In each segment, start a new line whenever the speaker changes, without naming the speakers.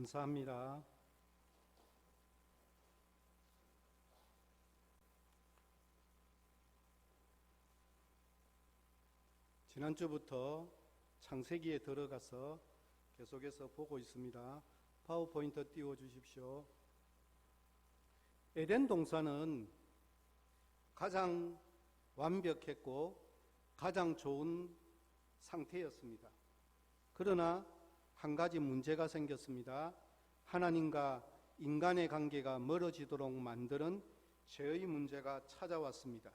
감사합니다. 지난주부터 창세기에 들어가서 계속해서 보고 있습니다. 파워포인트 띄워주십시오. 에덴 동산은 가장 완벽했고 가장 좋은 상태였습니다. 그러나 한 가지 문제가 생겼습니다. 하나님과 인간의 관계가 멀어지도록 만드는 죄의 문제가 찾아왔습니다.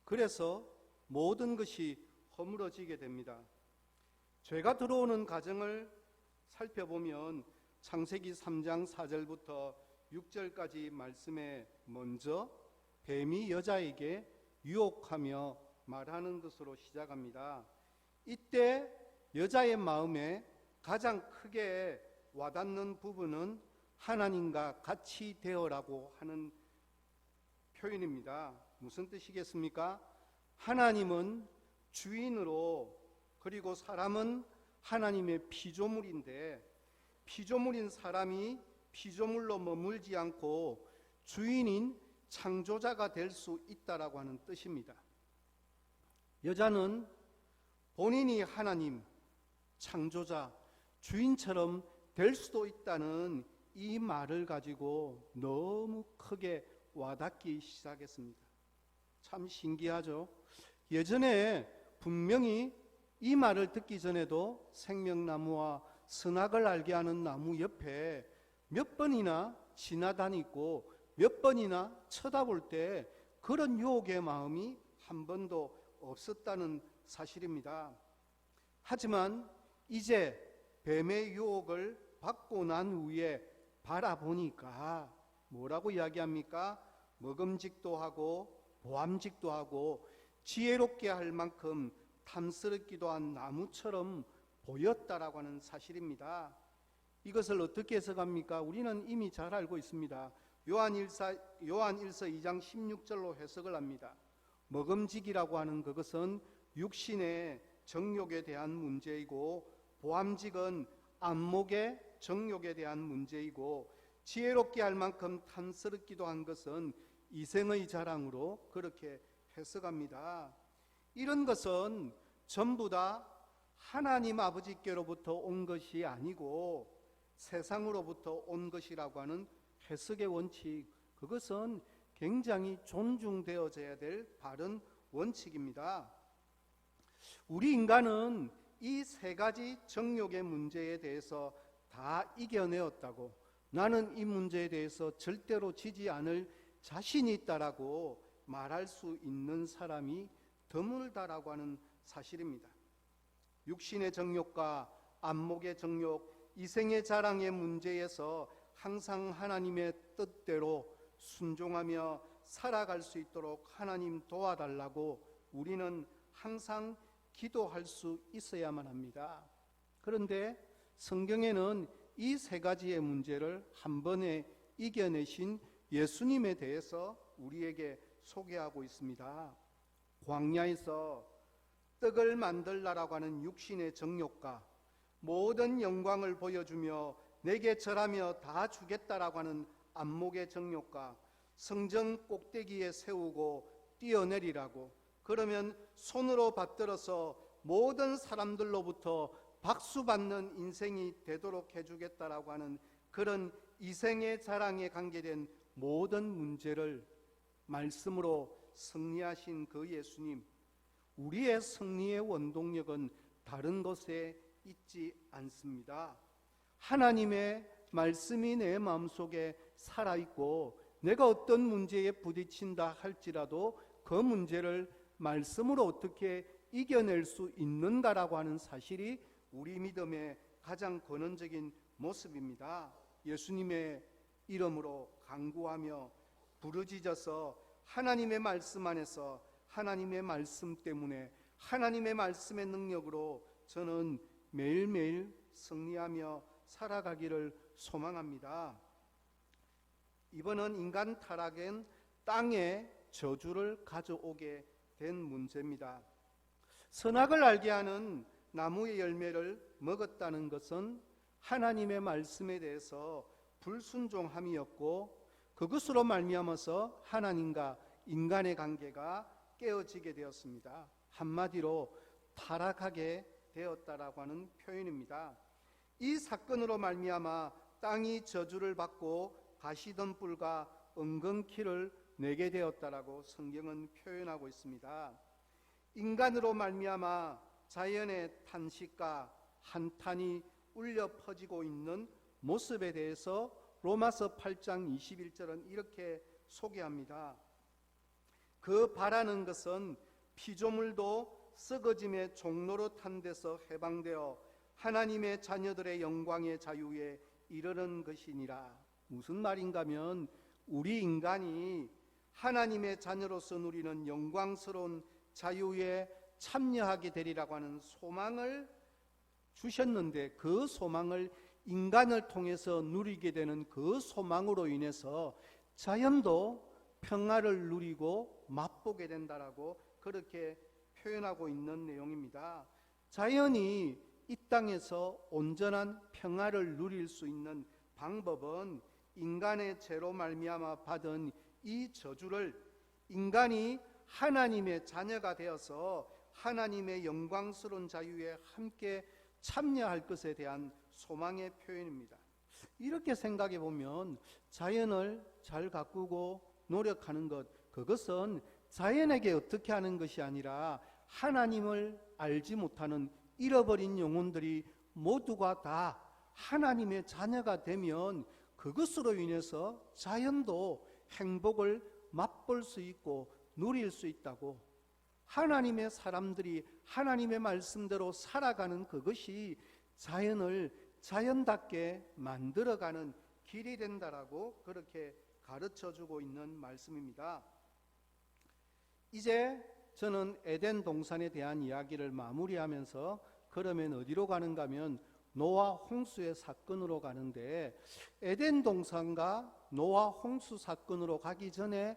그래서 모든 것이 허물어지게 됩니다. 죄가 들어오는 과정을 살펴보면 창세기 3장 4절부터 6절까지 말씀에 먼저 뱀이 여자에게 유혹하며 말하는 것으로 시작합니다. 이때 여자의 마음에 가장 크게 와닿는 부분은 하나님과 같이 되어라고 하는 표현입니다. 무슨 뜻이겠습니까? 하나님은 주인으로, 그리고 사람은 하나님의 피조물인데, 피조물인 사람이 피조물로 머물지 않고 주인인 창조자가 될 수 있다라고 하는 뜻입니다. 여자는 본인이 하나님, 창조자, 주인처럼 될 수도 있다는 이 말을 가지고 너무 크게 와닿기 시작했습니다. 참 신기하죠? 예전에 분명히 이 말을 듣기 전에도 생명나무와 선악을 알게 하는 나무 옆에 몇 번이나 지나다니고 몇 번이나 쳐다볼 때 그런 유혹의 마음이 한 번도 없었다는 사실입니다. 하지만 이제 뱀의 유혹을 받고 난 후에 바라보니까 뭐라고 이야기합니까? 먹음직도 하고 보암직도 하고 지혜롭게 할 만큼 탐스럽기도 한 나무처럼 보였다라고 하는 사실입니다. 이것을 어떻게 해석합니까? 우리는 이미 잘 알고 있습니다. 요한일서 2장 16절로 해석을 합니다. 먹음직이라고 하는 그것은 육신의 정욕에 대한 문제이고, 보암직은 안목의 정욕에 대한 문제이고, 지혜롭게 할 만큼 탐스럽기도 한 것은 이생의 자랑으로 그렇게 해석합니다. 이런 것은 전부 다 하나님 아버지께로부터 온 것이 아니고 세상으로부터 온 것이라고 하는 해석의 원칙, 그것은 굉장히 존중되어져야 될 바른 원칙입니다. 우리 인간은 이 세 가지 정욕의 문제에 대해서 다 이겨내었다고, 나는 이 문제에 대해서 절대로 지지 않을 자신이 있다라고 말할 수 있는 사람이 드물다라고 하는 사실입니다. 육신의 정욕과 안목의 정욕, 이생의 자랑의 문제에서 항상 하나님의 뜻대로 순종하며 살아갈 수 있도록 하나님 도와달라고 우리는 항상 기도할 수 있어야만 합니다. 그런데 성경에는 이 세 가지의 문제를 한 번에 이겨내신 예수님에 대해서 우리에게 소개하고 있습니다. 광야에서 떡을 만들라라고 하는 육신의 정욕과 모든 영광을 보여주며 내게 절하며 다 주겠다라고 하는 안목의 정욕과 성전 꼭대기에 세우고 뛰어내리라고, 그러면 손으로 받들어서 모든 사람들로부터 박수받는 인생이 되도록 해주겠다라고 하는 그런 이생의 자랑에 관계된 모든 문제를 말씀으로 승리하신 그 예수님, 우리의 승리의 원동력은 다른 곳에 있지 않습니다. 하나님의 말씀이 내 마음속에 살아있고 내가 어떤 문제에 부딪힌다 할지라도 그 문제를 말씀으로 어떻게 이겨낼 수 있는가라고 하는 사실이 우리 믿음의 가장 근원적인 모습입니다. 예수님의 이름으로 간구하며 부르짖어서 하나님의 말씀 안에서, 하나님의 말씀 때문에, 하나님의 말씀의 능력으로 저는 매일매일 승리하며 살아가기를 소망합니다. 이번은 인간 타락은 땅에 저주를 가져오게 된 문제입니다. 선악을 알게 하는 나무의 열매를 먹었다는 것은 하나님의 말씀에 대해서 불순종함이었고, 그것으로 말미암아서 하나님과 인간의 관계가 깨어지게 되었습니다. 한마디로 타락하게 되었다라고 하는 표현입니다. 이 사건으로 말미암아 땅이 저주를 받고 가시덤불과 은근키를 내게 되었다라고 성경은 표현하고 있습니다. 인간으로 말미암아 자연의 탄식과 한탄이 울려 퍼지고 있는 모습에 대해서 로마서 8장 21절은 이렇게 소개합니다. 그 바라는 것은 피조물도 썩어짐의 종로로 탄 데서 해방되어 하나님의 자녀들의 영광의 자유에 이르는 것이니라. 무슨 말인가 하면 우리 인간이 하나님의 자녀로서 누리는 영광스러운 자유에 참여하게 되리라고 하는 소망을 주셨는데, 그 소망을 인간을 통해서 누리게 되는 그 소망으로 인해서 자연도 평화를 누리고 맛보게 된다라고 그렇게 표현하고 있는 내용입니다. 자연이 이 땅에서 온전한 평화를 누릴 수 있는 방법은 인간의 죄로 말미암아 받은 이 저주를 인간이 하나님의 자녀가 되어서 하나님의 영광스러운 자유에 함께 참여할 것에 대한 소망의 표현입니다. 이렇게 생각해 보면 자연을 잘 가꾸고 노력하는 것, 그것은 자연에게 어떻게 하는 것이 아니라 하나님을 알지 못하는 잃어버린 영혼들이 모두가 다 하나님의 자녀가 되면 그것으로 인해서 자연도 행복을 맛볼 수 있고 누릴 수 있다고, 하나님의 사람들이 하나님의 말씀대로 살아가는 그것이 자연을 자연답게 만들어가는 길이 된다라고 그렇게 가르쳐주고 있는 말씀입니다. 이제 저는 에덴 동산에 대한 이야기를 마무리하면서 그러면 어디로 가는가 하면 노아 홍수의 사건으로 가는데, 에덴 동산과 노아 홍수 사건으로 가기 전에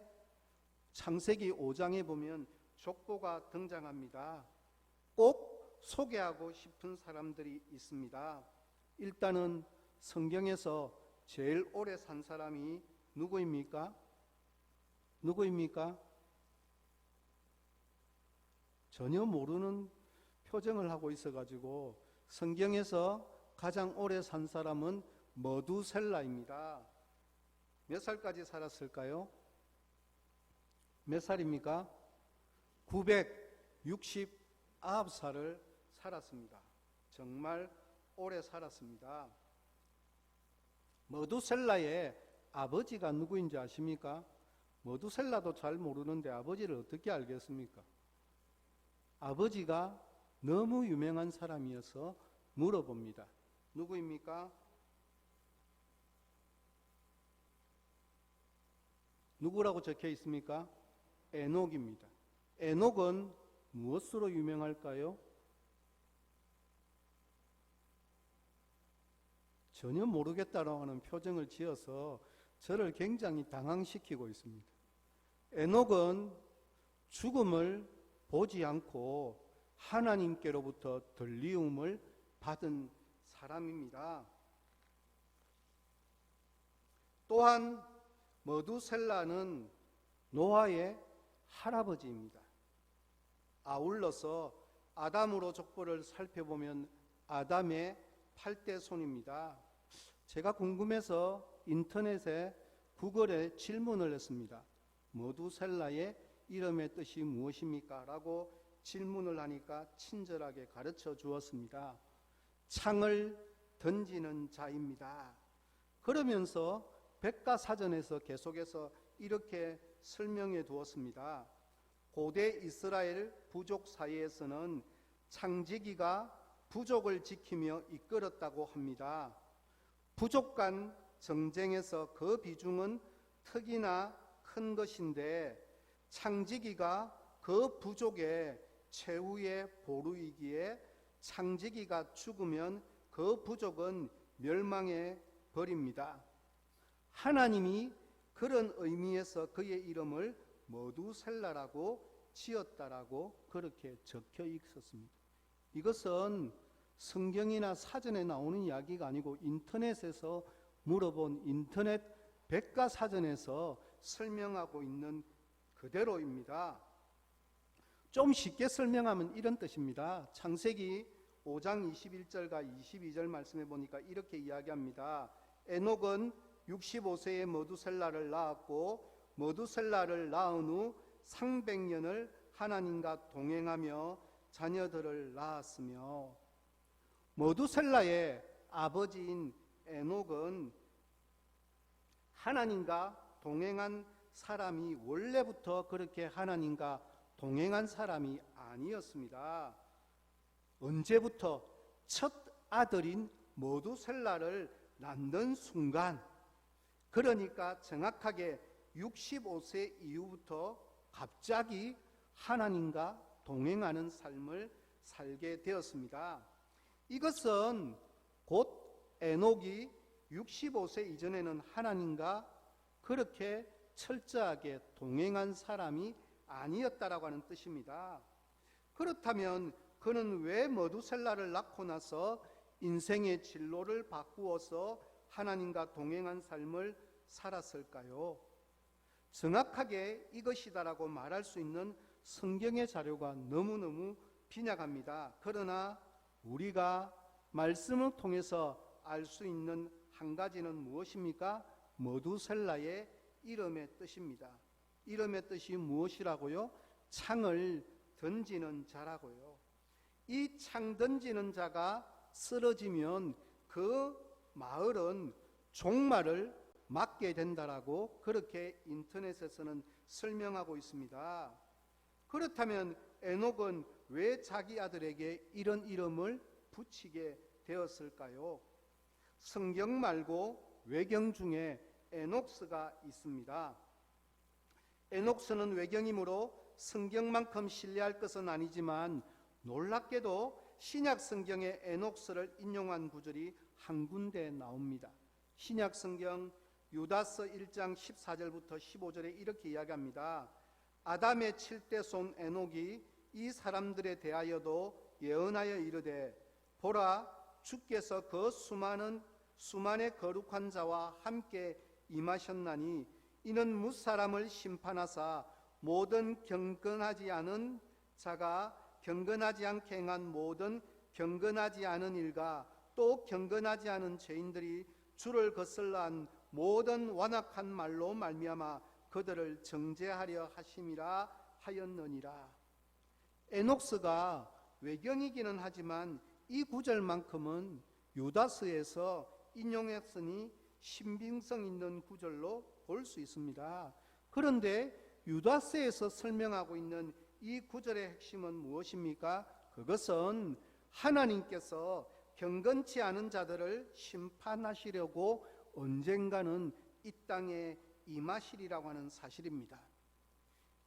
창세기 5장에 보면 족보가 등장합니다. 꼭 소개하고 싶은 사람들이 있습니다. 일단은 성경에서 제일 오래 산 사람이 누구입니까? 전혀 모르는 표정을 하고 있어가지고 성경에서 가장 오래 산 사람은 머두셀라입니다. 몇 살까지 살았을까요? 몇 살입니까? 969살을 살았습니다. 정말 오래 살았습니다. 머두셀라의 아버지가 누구인지 아십니까? 머두셀라도 잘 모르는데 아버지를 어떻게 알겠습니까? 아버지가 너무 유명한 사람이어서 물어봅니다. 누구입니까? 누구라고 적혀 있습니까? 에녹입니다. 에녹은 무엇으로 유명할까요? 전혀 모르겠다라고 하는 표정을 지어서 저를 굉장히 당황시키고 있습니다. 에녹은 죽음을 보지 않고 하나님께로부터 들리움을 받은 사람입니다. 또한 머두셀라는 노아의 할아버지입니다. 아울러서 아담으로 족보를 살펴보면 아담의 8대 손입니다. 제가 궁금해서 인터넷에 구글에 질문을 했습니다. 머두셀라의 이름의 뜻이 무엇입니까? 라고 질문을 하니까 친절하게 가르쳐 주었습니다. 창을 던지는 자입니다. 그러면서 백과사전에서 계속해서 이렇게 설명해 두었습니다. 고대 이스라엘 부족 사이에서는 창지기가 부족을 지키며 이끌었다고 합니다. 부족 간 정쟁에서 그 비중은 특이나 큰 것인데, 창지기가 그 부족의 최후의 보루이기에 창지기가 죽으면 그 부족은 멸망해 버립니다. 하나님이 그런 의미에서 그의 이름을 머두셀라라고 지었다라고 그렇게 적혀 있었습니다. 이것은 성경이나 사전에 나오는 이야기가 아니고 인터넷에서 물어본 인터넷 백과사전에서 설명하고 있는 그대로입니다. 좀 쉽게 설명하면 이런 뜻입니다. 창세기 5장 21절과 22절 말씀해 보니까 이렇게 이야기합니다. 에녹은 65세에 머두셀라를 낳았고 머두셀라를 낳은 후 300년을 하나님과 동행하며 자녀들을 낳았으며, 머두셀라의 아버지인 에녹은 하나님과 동행한 사람이 원래부터 그렇게 하나님과 동행한 사람이 아니었습니다. 언제부터? 첫 아들인 머두셀라를 낳는 순간, 그러니까 정확하게 65세 이후부터 갑자기 하나님과 동행하는 삶을 살게 되었습니다. 이것은 곧 에녹이 65세 이전에는 하나님과 그렇게 철저하게 동행한 사람이 아니었다라고 하는 뜻입니다. 그렇다면 그는 왜 머두셀라를 낳고 나서 인생의 진로를 바꾸어서 하나님과 동행한 삶을 살았을까요? 정확하게 이것이다라고 말할 수 있는 성경의 자료가 너무너무 빈약합니다. 그러나 우리가 말씀을 통해서 알 수 있는 한 가지는 무엇입니까? 머두셀라의 이름의 뜻입니다. 이름의 뜻이 무엇이라고요? 창을 던지는 자라고요. 이 창 던지는 자가 쓰러지면 그 마을은 종말을 맞게 된다라고 그렇게 인터넷에서는 설명하고 있습니다. 그렇다면 에녹은 왜 자기 아들에게 이런 이름을 붙이게 되었을까요? 성경 말고 외경 중에 에녹스가 있습니다. 에녹스는 외경이므로 성경만큼 신뢰할 것은 아니지만 놀랍게도 신약 성경에 에녹스를 인용한 구절이 한 군데 나옵니다. 신약 성경 유다서 1장 14절부터 15절에 이렇게 이야기합니다. 아담의 7대 손 에녹이 이 사람들에 대하여도 예언하여 이르되, 보라, 주께서 그 수만의 거룩한 자와 함께 임하셨나니 이는 무사람을 심판하사 모든 경건하지 않은 자가 경건하지 않게 행한 모든 경건하지 않은 일과 또 경건하지 않은 죄인들이 주를 거슬러 한 모든 완악한 말로 말미암아 그들을 정죄하려 하심이라 하였느니라. 에녹스가 외경이기는 하지만 이 구절만큼은 유다서에서 인용했으니 신빙성 있는 구절로 볼 수 있습니다. 그런데 유다서에서 설명하고 있는 이 구절의 핵심은 무엇입니까? 그것은 하나님께서 경건치 않은 자들을 심판하시려고 언젠가는 이 땅에 임하시리라고 하는 사실입니다.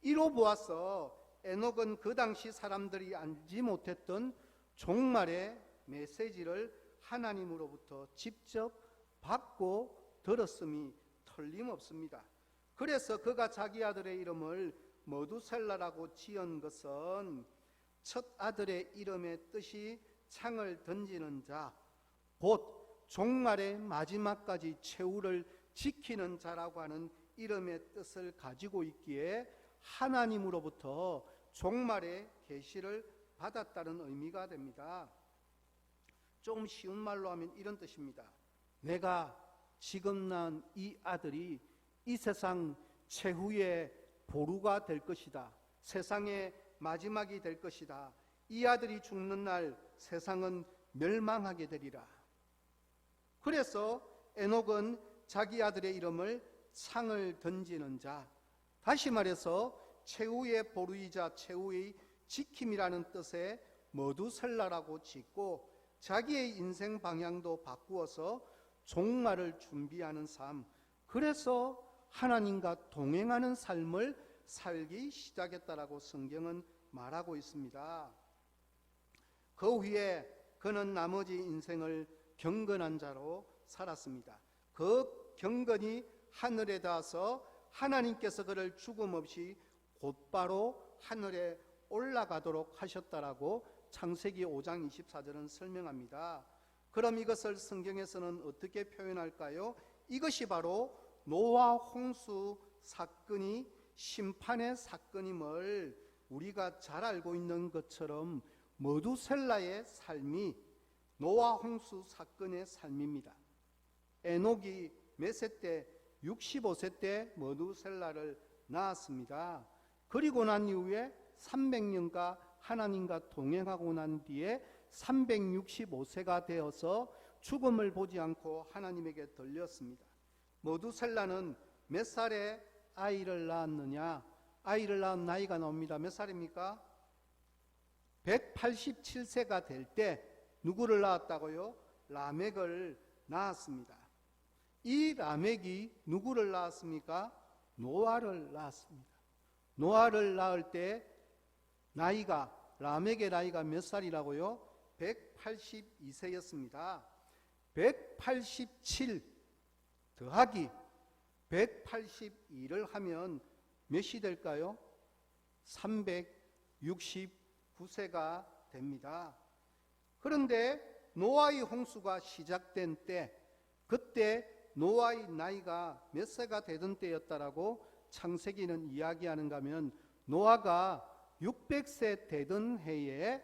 이로 보아서 에녹은 그 당시 사람들이 알지 못했던 종말의 메시지를 하나님으로부터 직접 받고 들었음이 틀림없습니다. 그래서 그가 자기 아들의 이름을 머두셀라라고 지은 것은 첫 아들의 이름의 뜻이 창을 던지는 자, 곧 종말의 마지막까지 최후를 지키는 자라고 하는 이름의 뜻을 가지고 있기에 하나님으로부터 종말의 계시를 받았다는 의미가 됩니다. 좀 쉬운 말로 하면 이런 뜻입니다. 내가 지금 낳은 이 아들이 이 세상 최후의 보루가 될 것이다. 세상의 마지막이 될 것이다. 이 아들이 죽는 날 세상은 멸망하게 되리라. 그래서 에녹은 자기 아들의 이름을 창을 던지는 자, 다시 말해서 최후의 보루이자 최후의 지킴이라는 뜻의 머두셀라라고 짓고 자기의 인생 방향도 바꾸어서 종말을 준비하는 삶, 그래서 하나님과 동행하는 삶을 살기 시작했다라고 성경은 말하고 있습니다. 그 후에 그는 나머지 인생을 경건한 자로 살았습니다. 그 경건이 하늘에 닿아서 하나님께서 그를 죽음 없이 곧바로 하늘에 올라가도록 하셨다라고 창세기 5장 24절은 설명합니다. 그럼 이것을 성경에서는 어떻게 표현할까요? 이것이 바로 노아 홍수 사건이 심판의 사건임을 우리가 잘 알고 있는 것처럼 머두셀라의 삶이 노아 홍수 사건의 삶입니다. 에녹이 몇 세 때? 65세 때 머두셀라를 낳았습니다. 그리고 난 이후에 300년간 하나님과 동행하고 난 뒤에 365세가 되어서 죽음을 보지 않고 하나님에게 들렸습니다. 머두셀라는 몇 살에 아이를 낳았느냐? 아이를 낳은 나이가 나옵니다. 몇 살입니까? 187세가 될 때 누구를 낳았다고요? 라멕을 낳았습니다. 이 라멕이 누구를 낳았습니까? 노아를 낳았습니다. 노아를 낳을 때 라멕의 나이가 몇 살이라고요? 182세였습니다. 187 더하기 182를 하면 몇이 될까요? 369세가 됩니다. 그런데 노아의 홍수가 시작된 때, 그때 노아의 나이가 몇 세가 되던 때였다라고 창세기는 이야기하는가 하면, 노아가 600세 되던 해에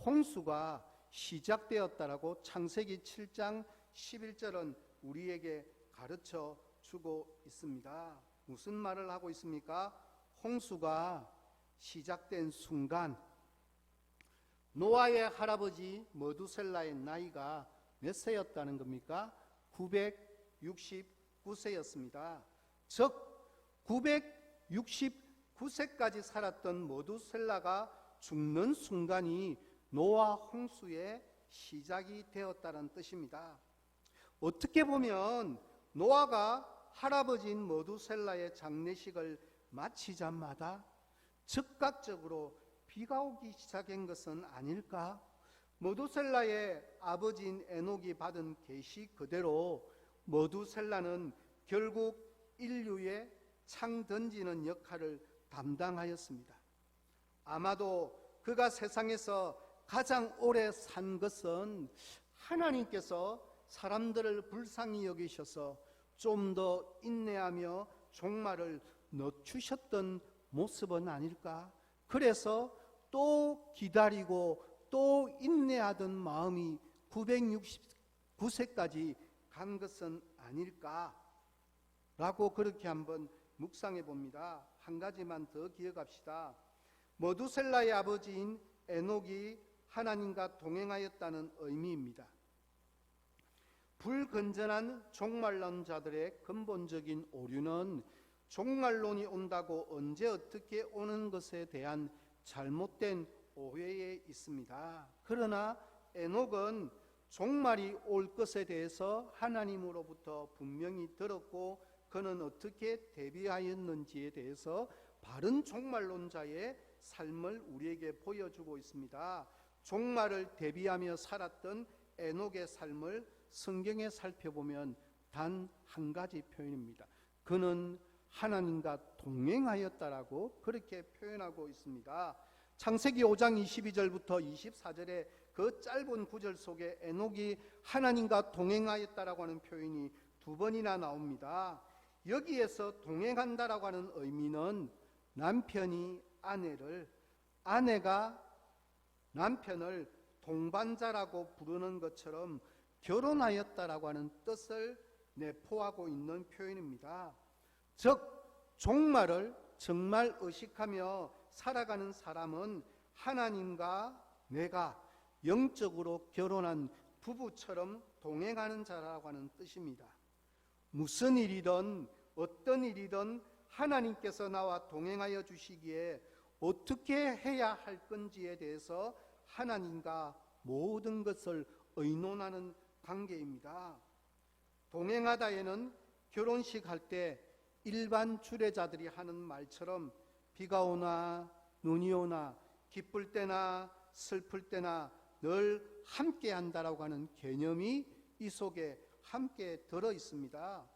홍수가 시작되었다라고 창세기 7장 11절은 우리에게 가르쳐 주고 있습니다. 무슨 말을 하고 있습니까? 홍수가 시작된 순간 노아의 할아버지 머두셀라의 나이가 몇 세였다는 겁니까? 969세였습니다. 즉 969세까지 살았던 머두셀라가 죽는 순간이 노아 홍수의 시작이 되었다는 뜻입니다. 어떻게 보면 노아가 할아버지인 머두셀라의 장례식을 마치자마자 즉각적으로 비가 오기 시작한 것은 아닐까? 머두셀라의 아버지인 에녹이 받은 계시 그대로 머두셀라는 결국 인류의 창 던지는 역할을 담당하였습니다. 아마도 그가 세상에서 가장 오래 산 것은 하나님께서 사람들을 불쌍히 여기셔서 좀 더 인내하며 종말을 늦추셨던 모습은 아닐까? 그래서 또 기다리고 또 인내하던 마음이 969세까지 간 것은 아닐까? 라고 그렇게 한번 묵상해 봅니다. 한 가지만 더 기억합시다. 머두셀라의 아버지인 에녹이 하나님과 동행하였다는 의미입니다. 불건전한 종말론자들의 근본적인 오류는 종말론이 온다고 언제 어떻게 오는 것에 대한 잘못된 오해에 있습니다. 그러나 에녹은 종말이 올 것에 대해서 하나님으로부터 분명히 들었고 그는 어떻게 대비하였는지에 대해서 바른 종말론자의 삶을 우리에게 보여주고 있습니다. 종말을 대비하며 살았던 에녹의 삶을 성경에 살펴보면 단 한 가지 표현입니다. 그는 하나님과 동행하였다라고 그렇게 표현하고 있습니다. 창세기 5장 22절부터 24절의 그 짧은 구절 속에 에녹이 하나님과 동행하였다라고 하는 표현이 두 번이나 나옵니다. 여기에서 동행한다라고 하는 의미는 남편이 아내가 남편을 동반자라고 부르는 것처럼 결혼하였다라고 하는 뜻을 내포하고 있는 표현입니다. 즉 종말을 정말 의식하며 살아가는 사람은 하나님과 내가 영적으로 결혼한 부부처럼 동행하는 자라고 하는 뜻입니다. 무슨 일이든 어떤 일이든 하나님께서 나와 동행하여 주시기에 어떻게 해야 할 건지에 대해서 하나님과 모든 것을 의논하는 관계입니다. 동행하다에는 결혼식 할 때 일반 주례자들이 하는 말처럼 비가 오나 눈이 오나 기쁠 때나 슬플 때나 늘 함께 한다라고 하는 개념이 이 속에 함께 들어 있습니다.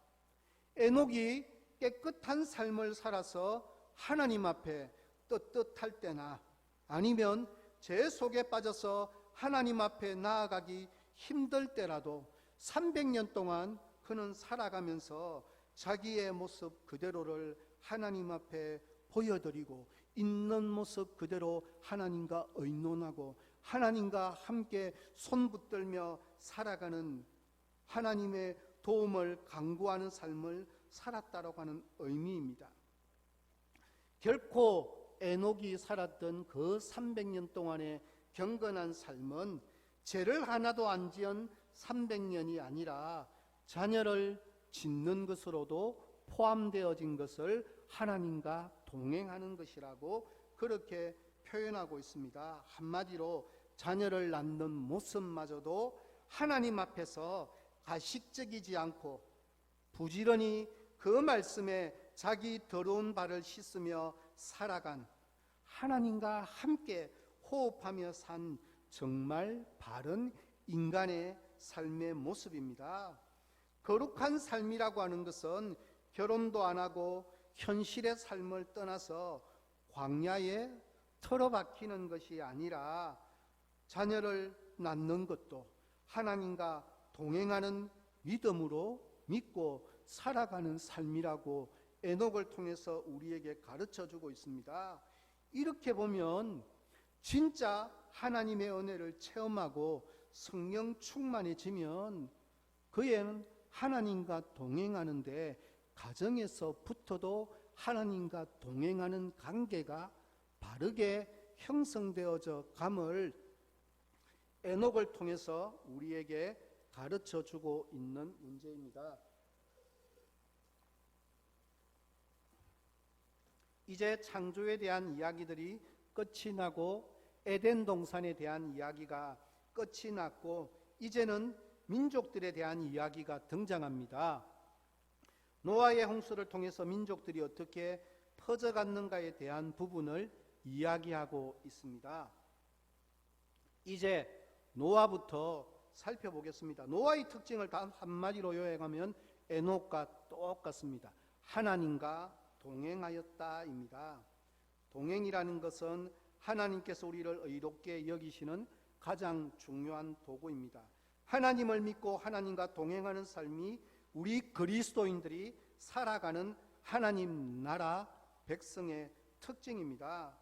에녹이 깨끗한 삶을 살아서 하나님 앞에 떳떳할 때나 아니면 죄 속에 빠져서 하나님 앞에 나아가기 힘들 때라도 300년 동안 그는 살아가면서 자기의 모습 그대로를 하나님 앞에 보여드리고 있는 모습 그대로 하나님과 의논하고 하나님과 함께 손붙들며 살아가는 하나님의 도움을 강구하는 삶을 살았다라고 하는 의미입니다. 결코 에녹이 살았던 그 300년 동안의 경건한 삶은 죄를 하나도 안 지은 300년이 아니라 자녀를 짓는 것으로도 포함되어진 것을 하나님과 동행하는 것이라고 그렇게 표현하고 있습니다. 한마디로 자녀를 낳는 모습마저도 하나님 앞에서 가식적이지 않고 부지런히 그 말씀에 자기 더러운 발을 씻으며 살아간 하나님과 함께 호흡하며 산 정말 바른 인간의 삶의 모습입니다. 거룩한 삶이라고 하는 것은 결혼도 안 하고 현실의 삶을 떠나서 광야에 틀어박히는 것이 아니라 자녀를 낳는 것도 하나님과 동행하는 믿음으로 믿고 살아가는 삶이라고 에녹을 통해서 우리에게 가르쳐주고 있습니다. 이렇게 보면 진짜 하나님의 은혜를 체험하고 성령 충만해지면 그애는 하나님과 동행하는데 가정에서부터도 하나님과 동행하는 관계가 바르게 형성되어져 감을 에녹을 통해서 우리에게 가르쳐주고 있는 문제입니다. 이제 창조에 대한 이야기들이 끝이 나고 에덴 동산에 대한 이야기가 끝이 났고 이제는 민족들에 대한 이야기가 등장합니다. 노아의 홍수를 통해서 민족들이 어떻게 퍼져갔는가에 대한 부분을 이야기하고 있습니다. 이제 노아부터 살펴보겠습니다. 노아의 특징을 단 한마디로 요약하면 에녹과 똑같습니다. 하나님과 동행하였다입니다. 동행이라는 것은 하나님께서 우리를 의롭게 여기시는 가장 중요한 도구입니다. 하나님을 믿고 하나님과 동행하는 삶이 우리 그리스도인들이 살아가는 하나님 나라 백성의 특징입니다.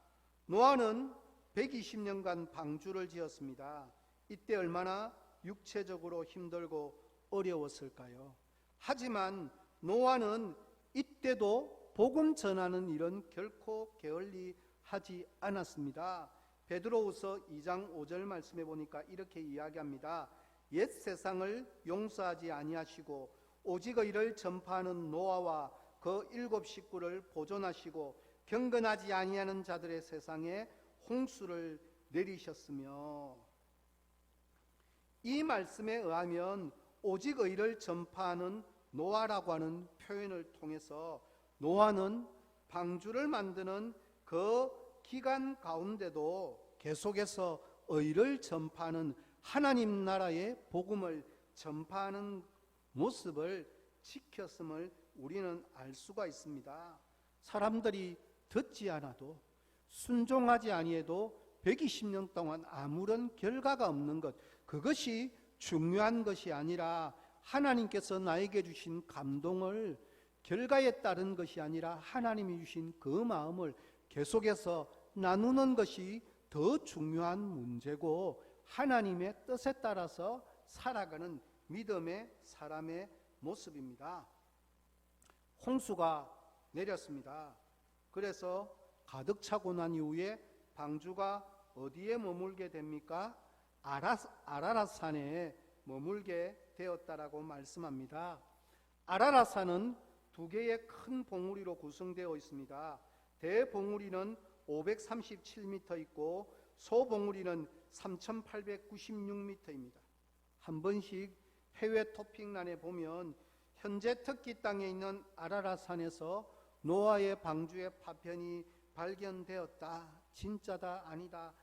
노아는 120년간 방주를 지었습니다. 이때 얼마나 육체적으로 힘들고 어려웠을까요? 하지만 노아는 이때도 복음 전하는 일은 결코 게을리 하지 않았습니다. 베드로후서 2장 5절 말씀에 보니까 이렇게 이야기합니다. 옛 세상을 용서하지 아니하시고 오직 의를 전파하는 노아와 그 7 식구를 보존하시고 경건하지 아니하는 자들의 세상에 홍수를 내리셨으며, 이 말씀에 의하면 오직 의를 전파하는 노아라고 하는 표현을 통해서 노아는 방주를 만드는 그 기간 가운데도 계속해서 의를 전파하는 하나님 나라의 복음을 전파하는 모습을 지켰음을 우리는 알 수가 있습니다. 사람들이 듣지 않아도 순종하지 아니해도 120년 동안 아무런 결과가 없는 것, 그것이 중요한 것이 아니라 하나님께서 나에게 주신 감동을 결과에 따른 것이 아니라 하나님이 주신 그 마음을 계속해서 나누는 것이 더 중요한 문제고 하나님의 뜻에 따라서 살아가는 믿음의 사람의 모습입니다. 홍수가 내렸습니다. 그래서 가득 차고 난 이후에 방주가 어디에 머물게 됩니까? 아라랏산에 머물게 되었다라고 말씀합니다. 아라랏산은 두 개의 큰 봉우리로 구성되어 있습니다. 대봉우리는 537m 있고 소봉우리는 3896m입니다. 한 번씩 해외 토픽란에 보면 현재 터키 땅에 있는 아라랏산에서 노아의 방주의 파편이 발견되었다, 진짜다 아니다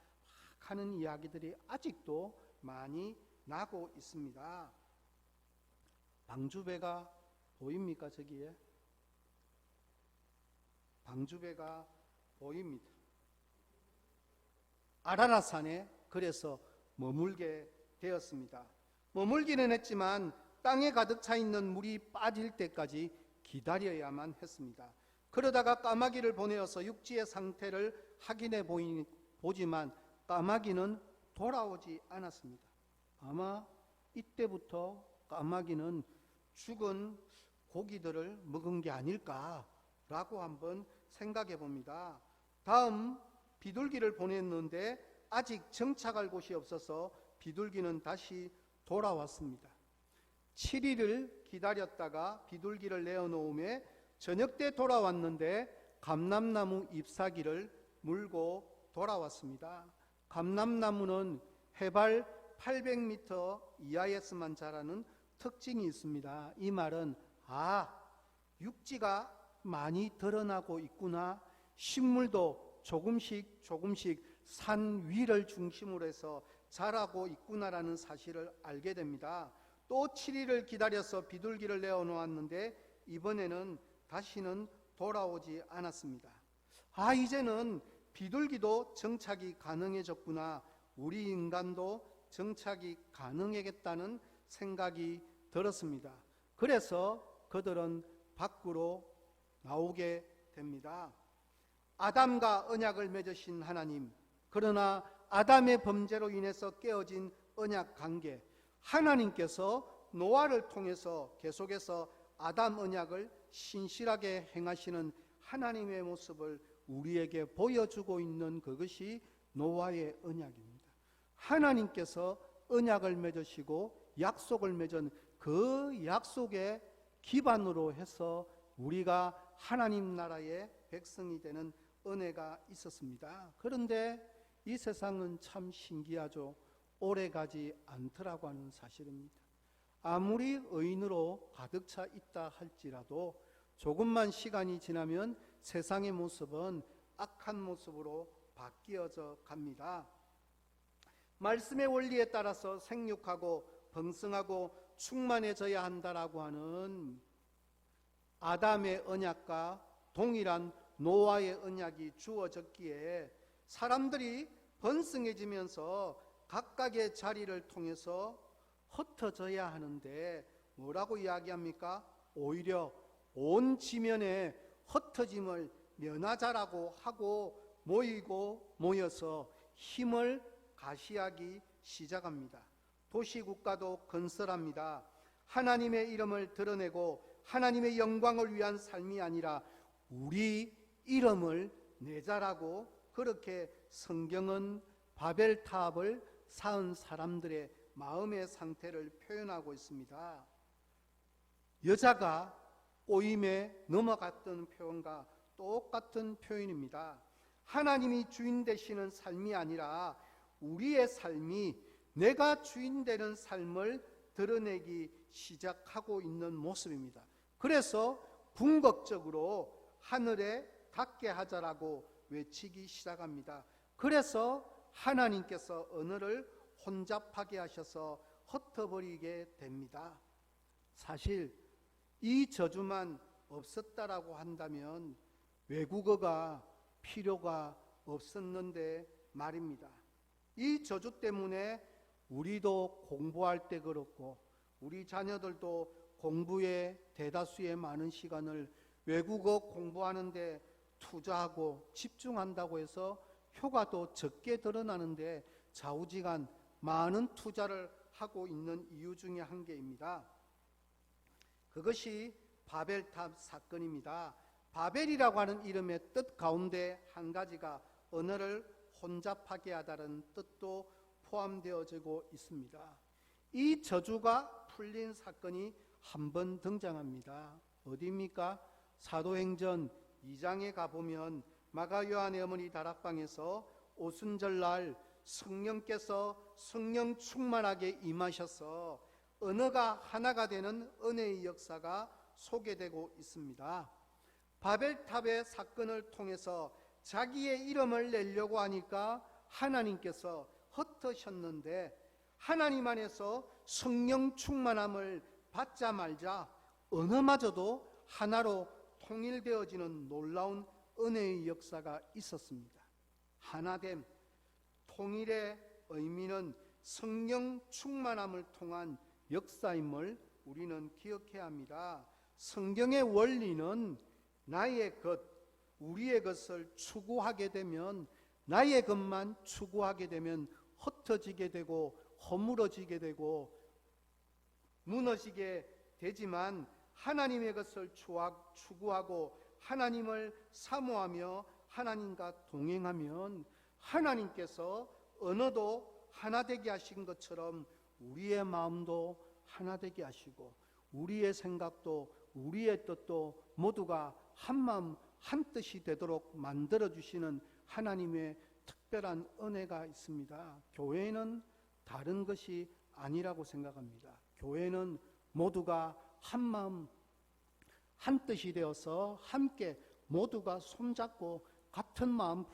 하는 이야기들이 아직도 많이 나고 있습니다. 방주배가 보입니까? 저기에 방주배가 보입니다. 아라랏산에 그래서 머물게 되었습니다. 머물기는 했지만 땅에 가득 차 있는 물이 빠질 때까지 기다려야만 했습니다. 그러다가 까마귀를 보내어서 육지의 상태를 확인해 보지만 까마귀는 돌아오지 않았습니다. 아마 이때부터 까마귀는 죽은 고기들을 먹은 게 아닐까라고 한번 생각해 봅니다. 다음 비둘기를 보냈는데 아직 정착할 곳이 없어서 비둘기는 다시 돌아왔습니다. 7일을 기다렸다가 비둘기를 내어놓음에 저녁 때 돌아왔는데 감람나무 잎사귀를 물고 돌아왔습니다. 감람나무는 해발 800m 이하에서만 자라는 특징이 있습니다. 이 말은 육지가 많이 드러나고 있구나, 식물도 조금씩 산 위를 중심으로 해서 자라고 있구나라는 사실을 알게 됩니다. 또 7일을 기다려서 비둘기를 내어놓았는데 이번에는 다시는 돌아오지 않았습니다. 이제는 비둘기도 정착이 가능해졌구나, 우리 인간도 정착이 가능하겠다는 생각이 들었습니다. 그래서 그들은 밖으로 나오게 됩니다. 아담과 언약을 맺으신 하나님, 그러나 아담의 범죄로 인해서 깨어진 언약 관계, 하나님께서 노아를 통해서 계속해서 아담 언약을 신실하게 행하시는 하나님의 모습을 우리에게 보여주고 있는 그것이 노아의 언약입니다. 하나님께서 언약을 맺으시고 약속을 맺은 그 약속의 기반으로 해서 우리가 하나님 나라의 백성이 되는 은혜가 있었습니다. 그런데 이 세상은 참 신기하죠. 오래가지 않더라고 하는 사실입니다. 아무리 의인으로 가득 차 있다 할지라도 조금만 시간이 지나면 세상의 모습은 악한 모습으로 바뀌어져 갑니다. 말씀의 원리에 따라서 생육하고 번성하고 충만해져야 한다라고 하는 아담의 언약과 동일한 노아의 언약이 주어졌기에 사람들이 번성해지면서 각각의 자리를 통해서 흩어져야 하는데 뭐라고 이야기합니까? 오히려 온 지면에 흩어짐을 면하자라고 하고 모여서 힘을 가시하기 시작합니다. 도시국가도 건설합니다. 하나님의 이름을 드러내고 하나님의 영광을 위한 삶이 아니라 우리 이름을 내자라고, 그렇게 성경은 바벨탑을 쌓은 사람들의 마음의 상태를 표현하고 있습니다. 여자가 꼬임에 넘어갔던 표현과 똑같은 표현입니다. 하나님이 주인 되시는 삶이 아니라 우리의 삶이 내가 주인 되는 삶을 드러내기 시작하고 있는 모습입니다. 그래서 궁극적으로 하늘에 닿게 하자라고 외치기 시작합니다. 그래서 하나님께서 언어를 혼잡하게 하셔서 흩어버리게 됩니다. 사실 이 저주만 없었다라고 한다면 외국어가 필요가 없었는데 말입니다. 이 저주 때문에 우리도 공부할 때 그렇고 우리 자녀들도 공부에 대다수의 많은 시간을 외국어 공부하는데 투자하고 집중한다고 해서 효과도 적게 드러나는데 좌우지간 많은 투자를 하고 있는 이유 중에 한 개입니다. 그것이 바벨탑 사건입니다. 바벨이라고 하는 이름의 뜻 가운데 한 가지가 언어를 혼잡하게 하다는 뜻도 포함되어지고 있습니다. 이 저주가 풀린 사건이 한 번 등장합니다. 어디입니까? 사도행전 2장에 가보면 마가 요한의 어머니 다락방에서 오순절날 성령께서 성령 충만하게 임하셔서 언어가 하나가 되는 은혜의 역사가 소개되고 있습니다. 바벨탑의 사건을 통해서 자기의 이름을 내려고 하니까 하나님께서 흩으셨는데 하나님 안에서 성령 충만함을 받자마자 언어마저도 하나로 통일되어지는 놀라운 은혜의 역사가 있었습니다. 하나됨, 통일의 의미는 성령 충만함을 통한 역사임을 우리는 기억해야 합니다. 성경의 원리는 나의 것, 우리의 것을 추구하게 되면, 나의 것만 추구하게 되면 흩어지게 되고 허물어지게 되고 무너지게 되지만, 하나님의 것을 추구하고 하나님을 사모하며 하나님과 동행하면 하나님께서 언어도 하나 되게 하신 것처럼 우리의 마음도 하나 되게 하시고 우리의 생각도 우리의 뜻도 모두가 한 마음 한 뜻이 되도록 만들어주시는 하나님의 특별한 은혜가 있습니다. 교회는 다른 것이 아니라고 생각합니다. 교회는 모두가 한 마음 한 뜻이 되어서 함께 모두가 손잡고 같은 마음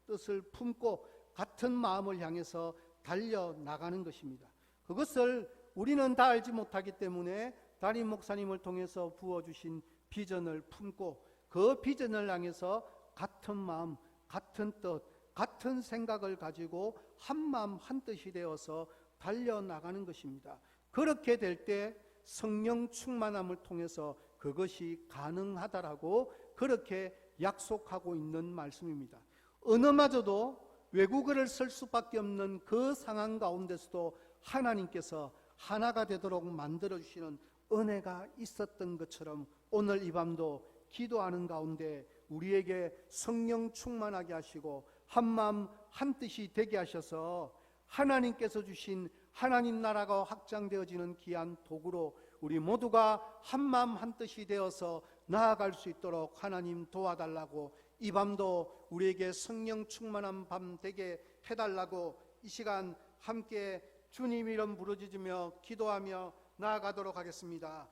뜻을 품고 같은 마음을 향해서 달려나가는 것입니다. 그것을 우리는 다 알지 못하기 때문에 담임 목사님을 통해서 부어주신 비전을 품고 그 비전을 향해서 같은 마음, 같은 뜻, 같은 생각을 가지고 한 마음 한 뜻이 되어서 달려나가는 것입니다. 그렇게 될 때 성령 충만함을 통해서 그것이 가능하다라고 그렇게 약속하고 있는 말씀입니다. 언어마저도 외국어를 쓸 수밖에 없는 그 상황 가운데서도 하나님께서 하나가 되도록 만들어주시는 은혜가 있었던 것처럼 오늘 이 밤도 기도하는 가운데 우리에게 성령 충만하게 하시고 한마음 한뜻이 되게 하셔서 하나님께서 주신 하나님 나라가 확장되어지는 귀한 도구로 우리 모두가 한마음 한뜻이 되어서 나아갈 수 있도록 하나님 도와달라고, 이 밤도 우리에게 성령 충만한 밤 되게 해달라고 이 시간 함께 주님 이름 부르짖으며 기도하며 나아가도록 하겠습니다.